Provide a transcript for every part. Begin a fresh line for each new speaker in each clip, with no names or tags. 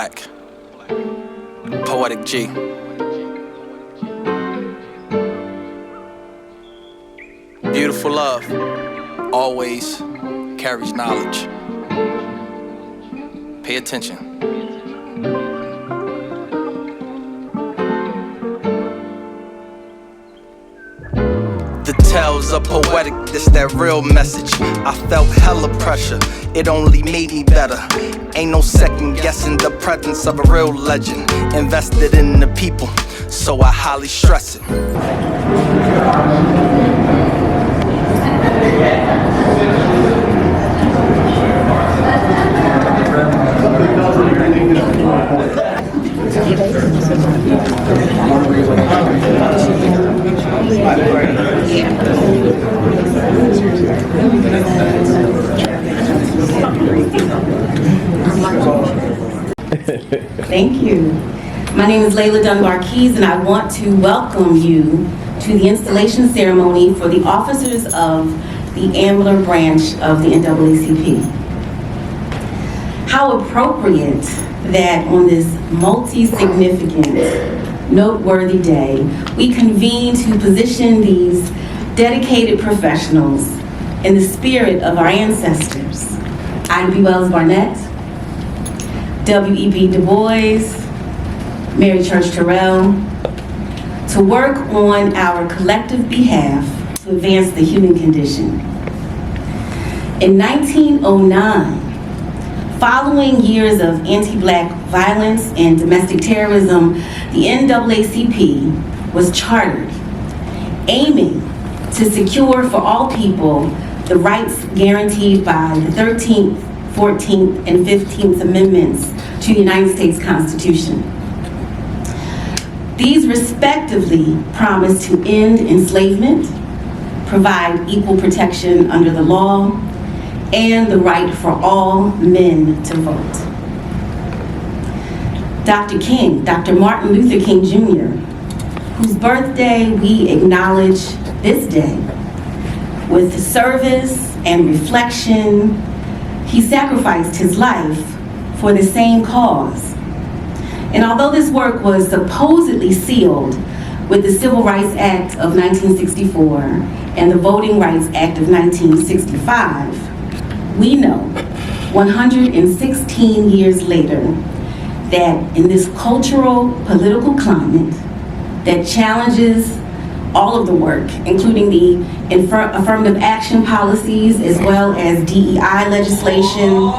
Black, Poetic G. Beautiful love always carries knowledge. Pay attention. The tales are poetic, this that real message. I felt hella pressure, it only made me better. Ain't no second guessing the presence of a real legend. Invested in the people, so I highly stress it.
Thank you. My name is Layla Dunbar-Keys, and I want to welcome you to the installation ceremony for the officers of the Ambler branch of the NAACP. How appropriate that on this multi-significant, noteworthy day, we convene to position these dedicated professionals in the spirit of our ancestors, Ida B. Wells Barnett, W.E.B. Du Bois, Mary Church Terrell, to work on our collective behalf to advance the human condition. In 1909, following years of anti-Black violence and domestic terrorism, the NAACP was chartered, aiming to secure for all people the rights guaranteed by the 13th, 14th, and 15th Amendments to the United States Constitution. These respectively promise to end enslavement, provide equal protection under the law, and the right for all men to vote. Dr. King, Dr. Martin Luther King Jr., whose birthday we acknowledge this day, with service and reflection, he sacrificed his life for the same cause. And although this work was supposedly sealed with the Civil Rights Act of 1964 and the Voting Rights Act of 1965, we know 116 years later that in this cultural, political climate that challenges all of the work, including the affirmative action policies as well as DEI legislation,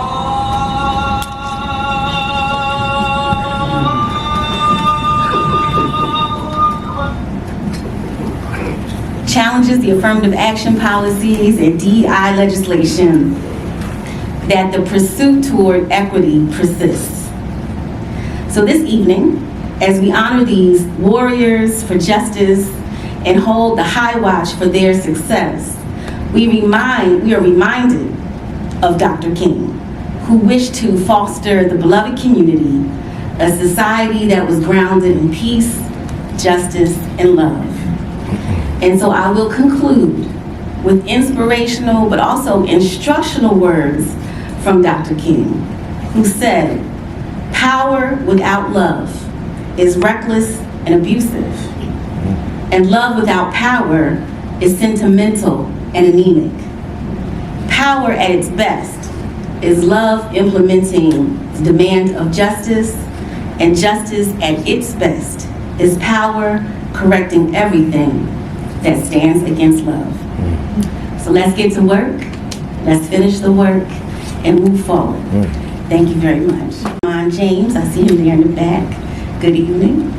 challenges the affirmative action policies and DEI legislation, that the pursuit toward equity persists. So this evening, as we honor these warriors for justice and hold the high watch for their success, we are reminded of Dr. King, who wished to foster the beloved community, a society that was grounded in peace, justice, and love. And so I will conclude with inspirational but also instructional words from Dr. King, who said, "Power without love is reckless and abusive, and love without power is sentimental and anemic. Power at its best is love implementing the demand of justice, and justice at its best is power correcting everything that stands against love." So let's get to work, let's finish the work, and move forward. Thank you very much. Armand James, I see him there in the back. Good evening.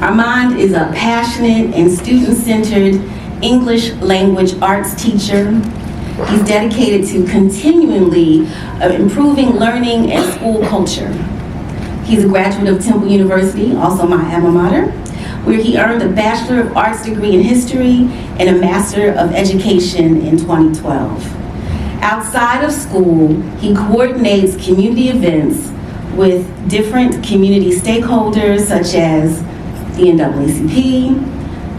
Armand is a passionate and student-centered English language arts teacher. He's dedicated to continually improving learning and school culture. He's a graduate of Temple University, also my alma mater, where he earned a Bachelor of Arts degree in History and a Master of Education in 2012. Outside of school, he coordinates community events with different community stakeholders such as the NAACP,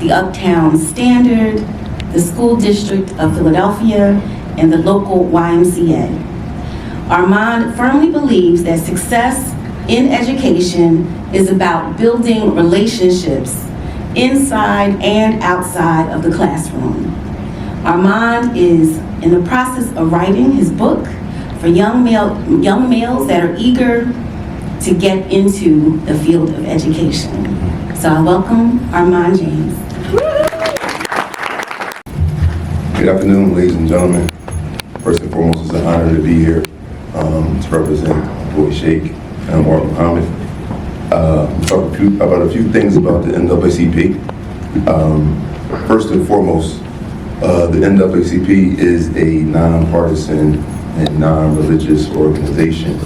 the Uptown Standard, the School District of Philadelphia, and the local YMCA. Armand firmly believes that success in education is about building relationships inside and outside of the classroom. Armand is in the process of writing his book for young males that are eager to get into the field of education. So I welcome Armand James.
Good afternoon, ladies and gentlemen. First and foremost, it's an honor to be here to represent boy Shaykh Anwar Muhammad. Talk about a few things about the NAACP. First and foremost, the NAACP is a nonpartisan and non-religious organization.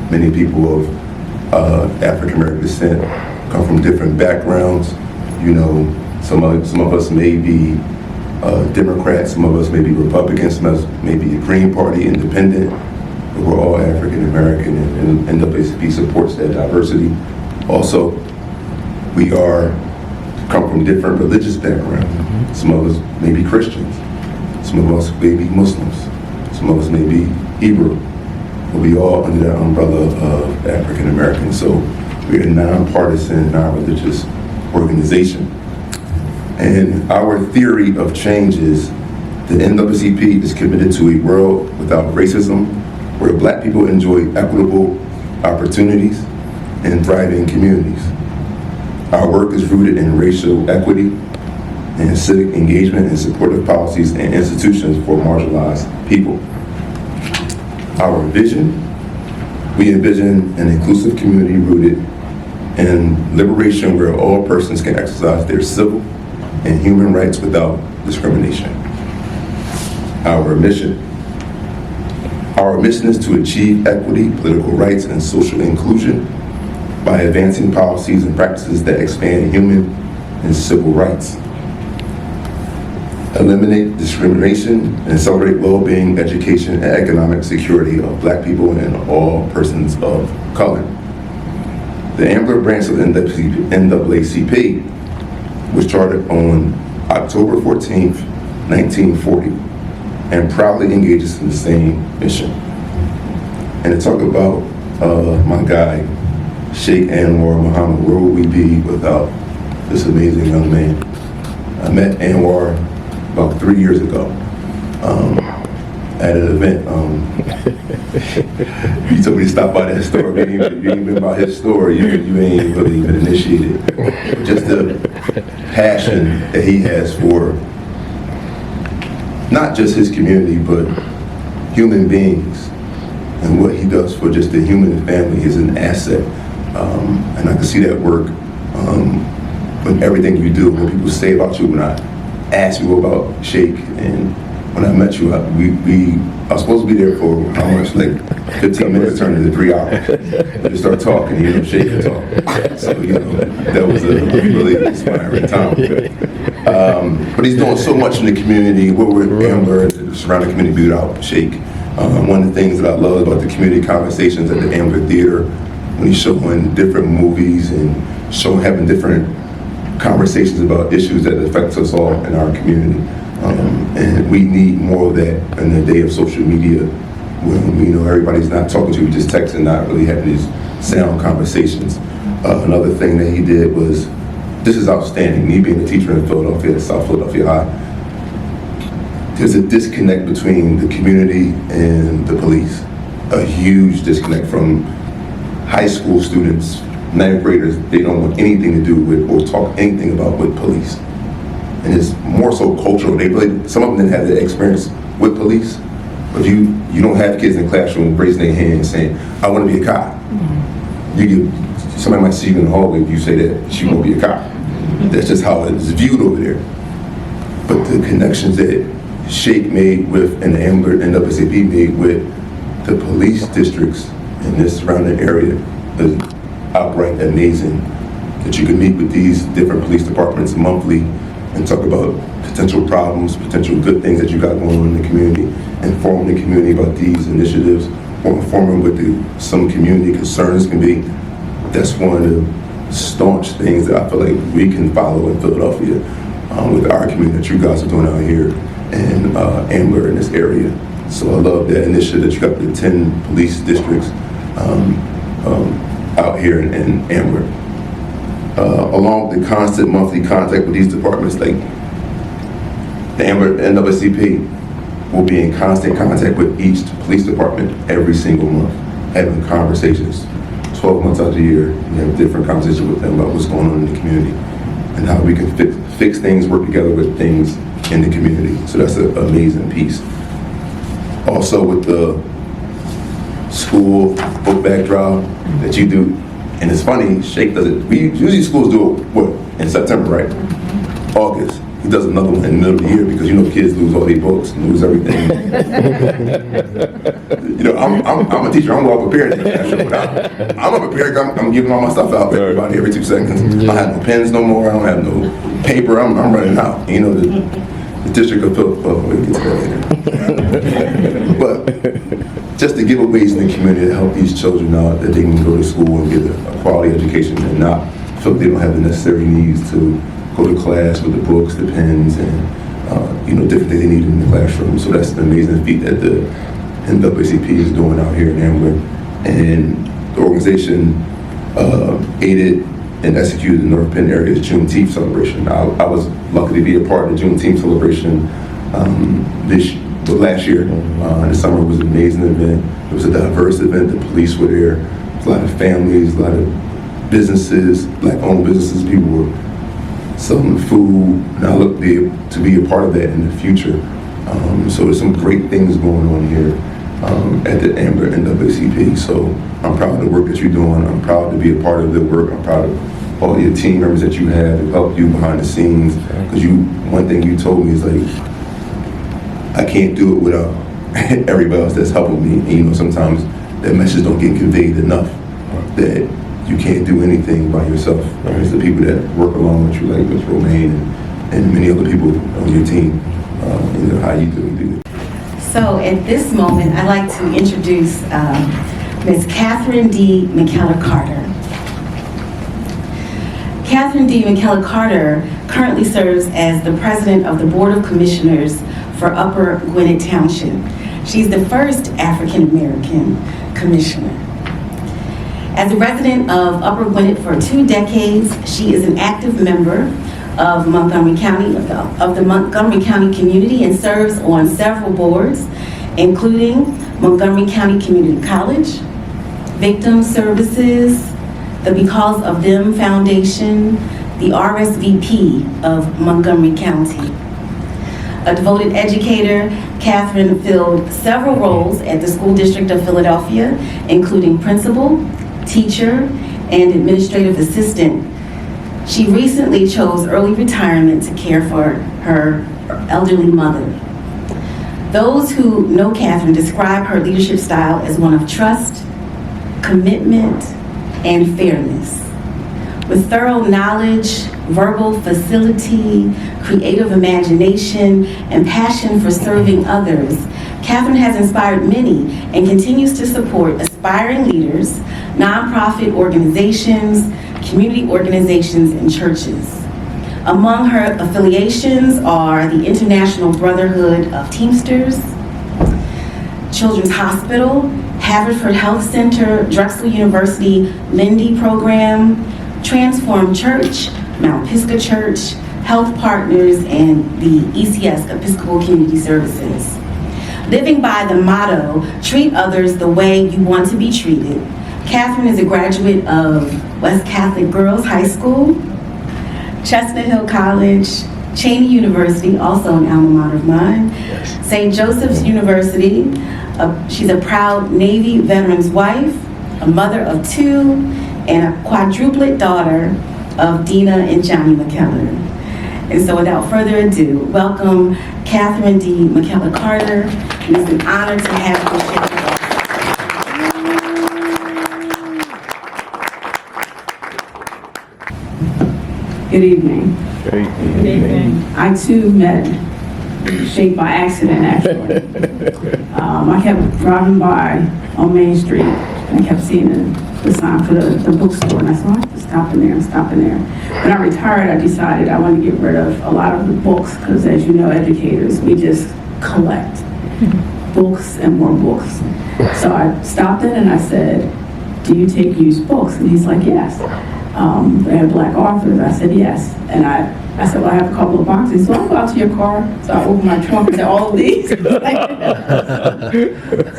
Many people of African American descent come from different backgrounds. You know, some of us may be Democrats, some of us may be Republicans, some of us may be the Green Party, Independent, but we're all African American, and NAACP supports that diversity. Also, we come from different religious backgrounds. Some of us may be Christians, some of us may be Muslims, some of us may be Hebrew, but we all under that umbrella of African American. So we're a nonpartisan, non-religious organization. And our theory of change is the NAACP is committed to a world without racism, where Black people enjoy equitable opportunities and thriving communities. Our work is rooted in racial equity and civic engagement and supportive policies and institutions for marginalized people. Our vision, we envision an inclusive community rooted in liberation where all persons can exercise their civil and human rights without discrimination. Our mission is to achieve equity, political rights, and social inclusion by advancing policies and practices that expand human and civil rights, eliminate discrimination, and accelerate well-being, education, and economic security of Black people and all persons of color. The Ambler branch of NAACP was chartered on October 14th, 1940, and proudly engages in the same mission. And to talk about my guy, Shaykh Anwar Muhammad, where would we be without this amazing young man? I met Anwar about 3 years ago at an event. He told me to stop by that store. If you ain't been by his store, you ain't really been initiated. Just the passion that he has for not just his community, but human beings, and what he does for just the human family is an asset. And I can see that work with everything you do. When people say about you, when I ask you about Shaykh, and when I met you, I was supposed to be there for how much, like 15 minutes turned into 3 hours. We just start talking, Shaykh and talk. So, that was a really inspiring time. But he's doing so much in the community. We're with Ambler and the surrounding community without Shaykh. One of the things that I love about the community conversations at the Ambler Theater, when he's showing different movies and having different conversations about issues that affect us all in our community. And we need more of that in the day of social media, when everybody's not talking to you, just texting, not really having these sound conversations. Another thing that he did was, this is outstanding, me being a teacher in Philadelphia, at South Philadelphia High, there's a disconnect between the community and the police, a huge disconnect from high school students, ninth graders. They don't want anything to do with or talk anything about with police. And it's more so cultural. Some of them didn't have that experience with police, but you don't have kids in the classroom raising their hand saying, I want to be a cop. Somebody might see you in the hallway if you say that she won't be a cop. That's just how it's viewed over there. But the connections that Shaykh made with, and the Ambler and NAACP made with the police districts in this surrounding area is outright amazing. That you can meet with these different police departments monthly and talk about potential problems, potential good things that you got going on in the community, inform the community about these initiatives, or inform them what some community concerns can be. That's one of the staunch things that I feel like we can follow in Philadelphia with our community that you guys are doing out here in Ambler in this area. So I love that initiative that you got the 10 police districts out here in Ambler. Along with the constant monthly contact with these departments, like the Ambler NAACP will be in constant contact with each police department every single month, having conversations. 12 months out of the year, we have different conversations with them about what's going on in the community and how we can fix things, work together with things in the community. So that's an amazing piece. Also with the school book bag drive that you do, and it's funny, Shaykh does it. Usually schools do it, what, in September, right? August. He does another one in the middle of the year because kids lose all their books and lose everything. I'm a teacher. I'm well prepared. I'm unprepared. I'm giving all my stuff out to everybody every 2 seconds. I don't have no pens no more. I don't have no paper. I'm running out. The district of we'll get to that later. But just the giveaways in the community to help these children out that they can go to school and get a quality education and not feel like they don't have the necessary needs to go to class with the books, the pens, and different things they need in the classroom. So that's an amazing feat that the NAACP is doing out here in Ambler. And the organization aided and executed the North Penn area's Juneteenth celebration. I was lucky to be a part of the Juneteenth celebration last year. In the summer, it was an amazing event. It was a diverse event. The police were there. There was a lot of families, a lot of businesses, black-owned businesses. People were selling food, and I look to be a part of that in the future. So there's some great things going on here at the Ambler NAACP. So I'm proud of the work that you're doing. I'm proud to be a part of the work. I'm proud of all your team members that you have who help you behind the scenes. Because one thing you told me is like, I can't do it without everybody else that's helping me. And, sometimes that message don't get conveyed enough that you can't do anything by yourself. It's the people that work along with you, like with Romaine and many other people on your team, how you do it.
So at this moment, I'd like to introduce Ms. Catherine D. McKellar-Carter. Catherine D. McKellar-Carter currently serves as the president of the Board of Commissioners for Upper Gwinnett Township. She's the first African-American commissioner. As a resident of Upper Gwinnett for 2 decades, she is an active member of Montgomery County, of the Montgomery County community, and serves on several boards, including Montgomery County Community College, Victim Services, the Because of Them Foundation, the RSVP of Montgomery County. A devoted educator, Catherine filled several roles at the School District of Philadelphia, including principal, teacher, and administrative assistant. She recently chose early retirement to care for her elderly mother. Those who know Catherine describe her leadership style as one of trust, commitment, and fairness. With thorough knowledge, verbal facility, creative imagination, and passion for serving others, Catherine has inspired many and continues to support aspiring leaders, nonprofit organizations, community organizations, and churches. Among her affiliations are the International Brotherhood of Teamsters, Children's Hospital, Haverford Health Center, Drexel University Lindy Program, Transform Church, Mount Pisgah Church, Health Partners, and the ECS, Episcopal Community Services. Living by the motto, treat others the way you want to be treated, Catherine is a graduate of West Catholic Girls High School, Chestnut Hill College, Cheney University, also an alma mater of mine, St. Joseph's University. She's a proud Navy veteran's wife, a mother of 2, and a quadruplet daughter of Dina and Johnny McKellar. And so without further ado, welcome Catherine D. McKellar-Carter. It is an honor to have you share with us.
Good evening. Good evening. I too met Shaykh by accident, actually. I kept driving by on Main Street and I kept seeing the sign for the bookstore, and I said, I have to stop in there and stop in there. When I retired, I decided I wanted to get rid of a lot of the books because, as you know, educators, we just collect books and more books. So I stopped in and I said, do you take used books? And he's like, yes. They have black authors. I said, yes. And I said, well, I have a couple of boxes. So I'll go out to your car. So I opened my trunk and said, all of these. So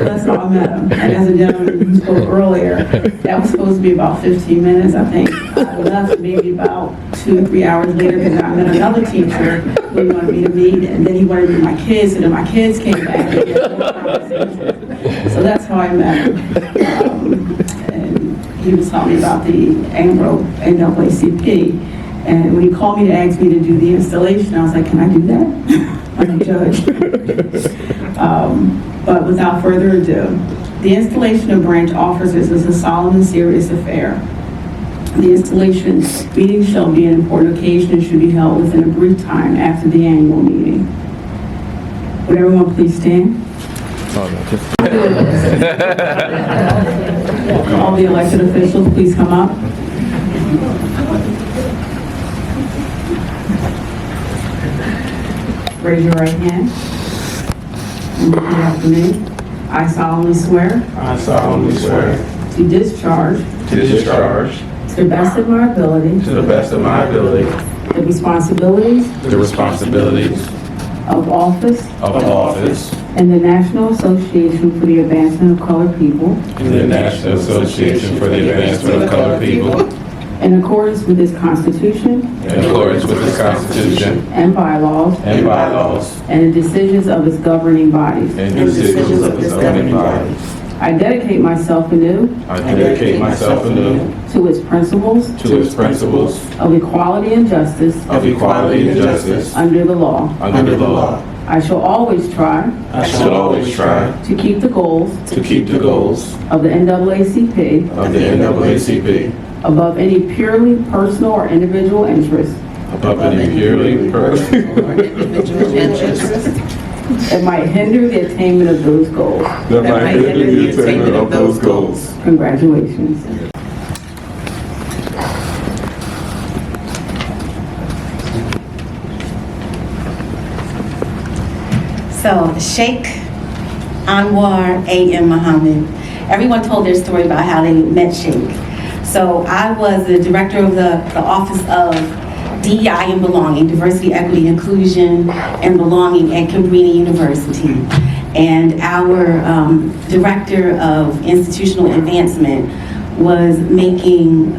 that's how I met him. And as a gentleman who spoke earlier, that was supposed to be about 15 minutes, I think. I left maybe about 2 or 3 hours later because I met another teacher who he wanted me to meet. And then he wanted to meet my kids. And then my kids came back and we had more conversations. So that's how I met him. He was telling me about the Ambler NAACP, and when he called me to ask me to do the installation, I was like, can I do that? I'm a judge. But without further ado, the installation of branch officers is a solemn and serious affair. The installation meeting shall be an important occasion and should be held within a brief time after the annual meeting. Would everyone please stand? All the elected officials, please come up. Raise your right hand. And repeat after me. I solemnly swear.
I solemnly swear
To discharge.
to discharge
To the best of my ability.
to the best of my ability
The responsibilities.
the responsibilities
Of office.
of office
In the National Association for the Advancement of Colored People.
in the National Association for the Advancement of Colored People
In accordance with this Constitution.
in accordance with this Constitution
And bylaws.
and bylaws
And the decisions of its governing bodies.
and decisions of its governing bodies.
I dedicate myself anew.
I dedicate myself anew
To its principles.
to its principles
Of equality and justice.
of equality and justice
Under the law.
under the law.
I shall always try.
I shall always try
To keep the goals.
to keep the goals
Of the NAACP.
of the NAACP
Above any purely personal or individual interest.
above any purely personal
That might hinder the attainment of those goals.
that might hinder the attainment of those goals.
Congratulations.
So, Shaykh Anwar A.M. Muhammad. Everyone told their story about how they met Shaykh. So, I was the director of the Office of D.I. and Belonging, Diversity, Equity, Inclusion, and Belonging at Cabrini University. And our director of institutional advancement was making,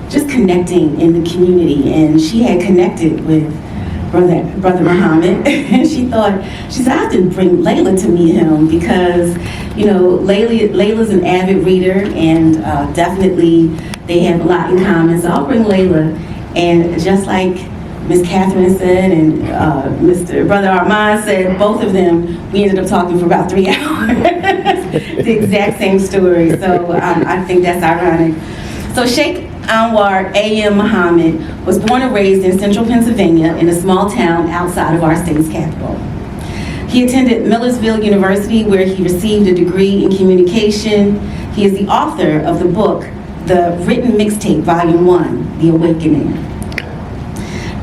just connecting in the community. And she had connected with Brother Muhammad, and she said, I have to bring Layla to meet him because, you know, Layla's an avid reader, and definitely they have a lot in common. So I'll bring Layla, and just like Miss Catherine said, and Mr. Brother Armand said, both of them, we ended up talking for about 3 hours. The exact same story. So I think that's ironic. So Shaykh Anwar A.M. Muhammad was born and raised in central Pennsylvania in a small town outside of our state's capital. He attended Millersville University, where he received a degree in communication. He is the author of the book, The Written Mixtape, Volume 1, The Awakening.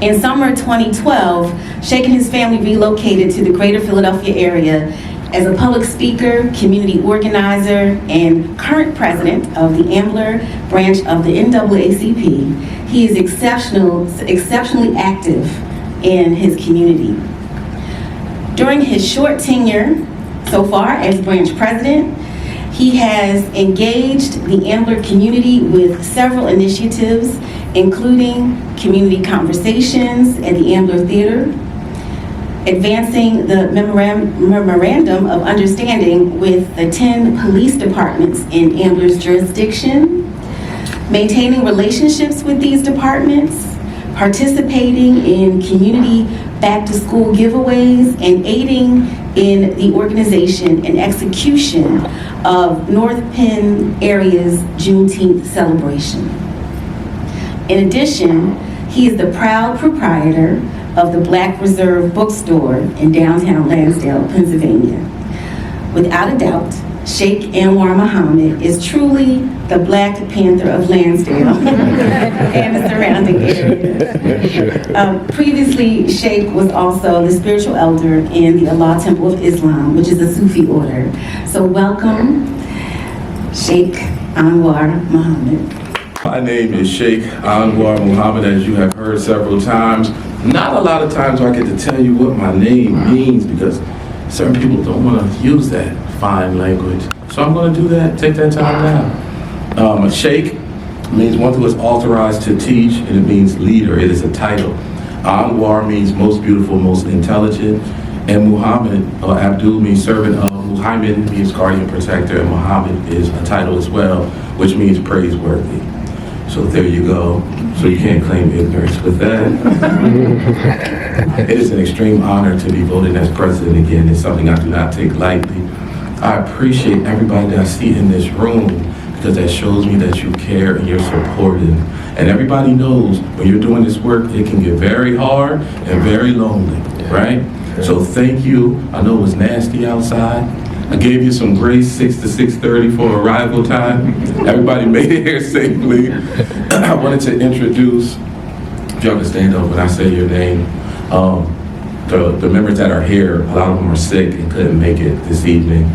In summer 2012, Shaykh and his family relocated to the greater Philadelphia area. As a public speaker, community organizer, and current president of the Ambler branch of the NAACP, he is exceptionally active in his community. During his short tenure so far as branch president, he has engaged the Ambler community with several initiatives, including community conversations at the Ambler Theater, advancing the memorandum of understanding with the 10 police departments in Ambler's jurisdiction, maintaining relationships with these departments, participating in community back-to-school giveaways, and aiding in the organization and execution of North Penn area's Juneteenth celebration. In addition, he is the proud proprietor of the Black Reserve Bookstore in downtown Lansdale, Pennsylvania. Without a doubt, Shaykh Anwar Muhammad is truly the Black Panther of Lansdale and the surrounding area. Previously, Shaykh was also the spiritual elder in the Allah Temple of Islam, which is a Sufi order. So welcome. Shaykh Anwar Muhammad.
My name is Shaykh Anwar Muhammad, as you have heard several times. Not a lot of times do I get to tell you what my name means because certain people don't want to use that fine language. So I'm going to do that, take that time now. A Shaykh means one who is authorized to teach, and it means leader. It is a title. Anwar means most beautiful, most intelligent, and Muhammad, or Abdul, means servant of. Muhammad means guardian protector, and Muhammad is a title as well, which means praiseworthy. So there you go. So you can't claim ignorance with that. It is an extreme honor to be voted as president again. It's something I do not take lightly. I appreciate everybody that I see in this room because that shows me that you care and you're supportive. And everybody knows when you're doing this work, it can get very hard and very lonely, right? So thank you. I know it was nasty outside. I gave you some grace, 6 to 6:30 for arrival time. Everybody made it here safely. I wanted to introduce, if y'all can stand up when I say your name, the members that are here. A lot of them are sick and couldn't make it this evening.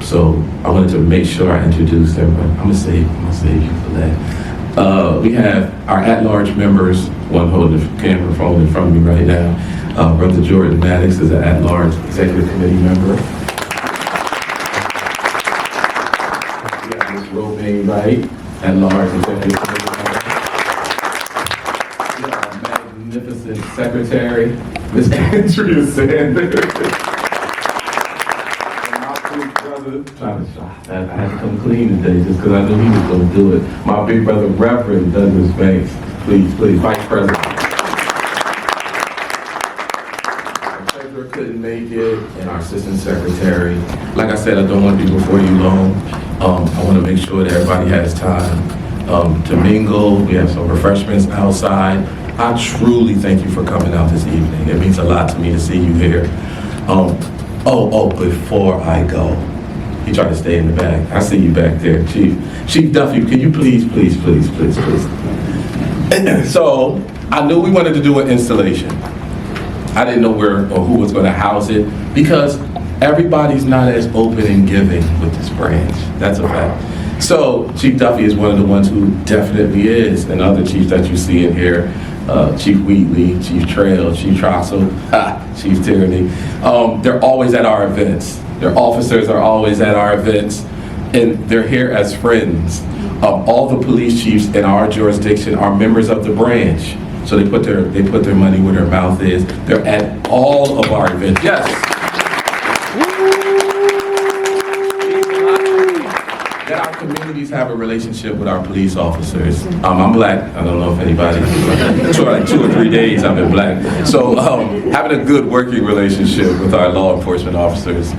So I wanted to make sure I introduced them, but I'm gonna save you for that. We have our at-large members, one holding the camera phone in front of me right now. Brother Jordan Maddox is an at-large executive committee member. We have Ms. Romaine Wright, at-large executive committee member. We have our magnificent secretary, Ms. Andrea Sanders. I had to come clean today just because I knew he was going to do it. My big brother, Reverend Douglas Banks, please, Vice President. Our treasurer couldn't make it, and our assistant secretary. Like I said, I don't want to be before you long. I want to make sure that everybody has time to mingle. We have some refreshments outside. I truly thank you for coming out this evening. It means a lot to me to see you here. Before I go, he tried to stay in the back. I see you back there, Chief Duffy. Can you please? So I knew we wanted to do an installation. I didn't know where or who was going to house it because everybody's not as open and giving with this branch. That's a fact. So Chief Duffy is one of the ones who definitely is, and other chiefs that you see in here. Chief Wheatley, Chief Trail, Chief Trossel, Chief Tyranny. They're always at our events. Their officers are always at our events, and they're here as friends. All the police chiefs in our jurisdiction are members of the branch, so they put their money where their mouth is. They're at all of our events. Yes. That our communities have a relationship with our police officers. I'm black. I don't know if anybody, like 2 or 3 days I've been black. So having a good working relationship with our law enforcement officers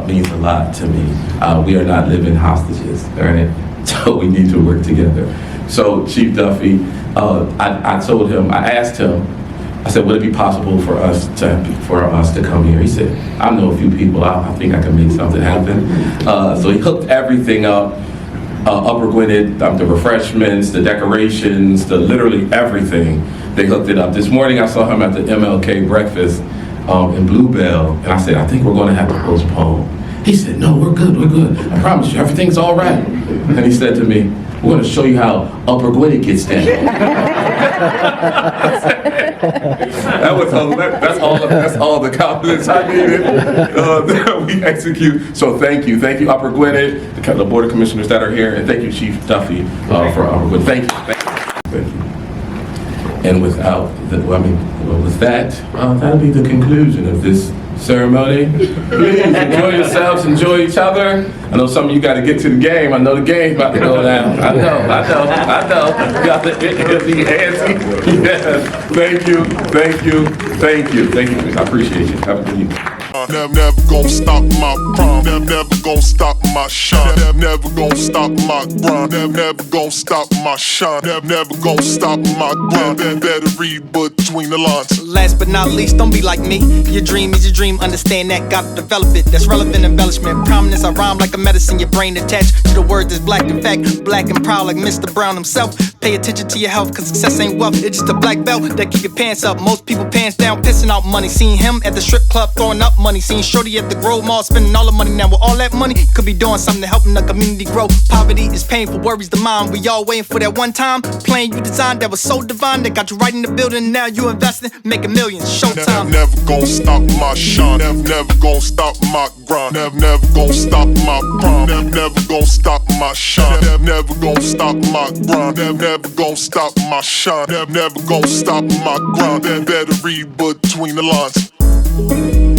means a lot to me. We are not living hostages, all right? So we need to work together. So Chief Duffy, I told him, I asked him, I said, would it be possible for us to come here? He said, I know a few people. I think I can make something happen. So he hooked everything up. Upper Gwinnett, the refreshments, the decorations, literally everything. They hooked it up. This morning I saw him at the MLK breakfast in Bluebell, and I said, I think we're going to have to postpone. He said, no, we're good. I promise you, everything's all right. And he said to me, we're going to show you how Upper Gwinnett gets down. That was that's all the confidence I needed. We execute. So thank you, Upper Gwinnett, the Board of Commissioners that are here, and thank you, Chief Duffy, for Upper Gwinnett. Thank you. And with that, that'll be the conclusion of this ceremony. Please enjoy yourselves, enjoy each other. I know some of you got to get to the game. I know the game's about to go down. I know. Got the antsy. Yes. Thank you. I appreciate you. Have a good evening.
Never gonna stop my prime. Never gonna stop my shine. Never gonna stop my grind. Never gonna stop my shine. Never gonna stop my grind. Better read between the lines.
Last but not least, don't be like me. Your dream is your dream, understand that, gotta develop it. That's relevant embellishment, prominence, I rhyme like a medicine. Your brain attached to the word that's black in fact, black and proud like Mr. Brown himself. Pay attention to your health, cause success ain't wealth. It's just a black belt that keep your pants up. Most people pants down, pissing out money. Seen him at the strip club throwing up money. Seen Shorty at the Grove Mall spending all the money. Now with all that money, could be doing something to helping the community grow. Poverty is painful, worries the mind. We all waiting for that one time plane you designed that was so divine that got you right in the building. Now you investing, making millions. Showtime.
Never gonna stop my shine. Never gonna stop my grind. Never gonna stop my prime. Never gonna stop my shine. Never gonna stop my grind. Never gonna stop my shine. Never gonna stop my grind. Better read between the lines.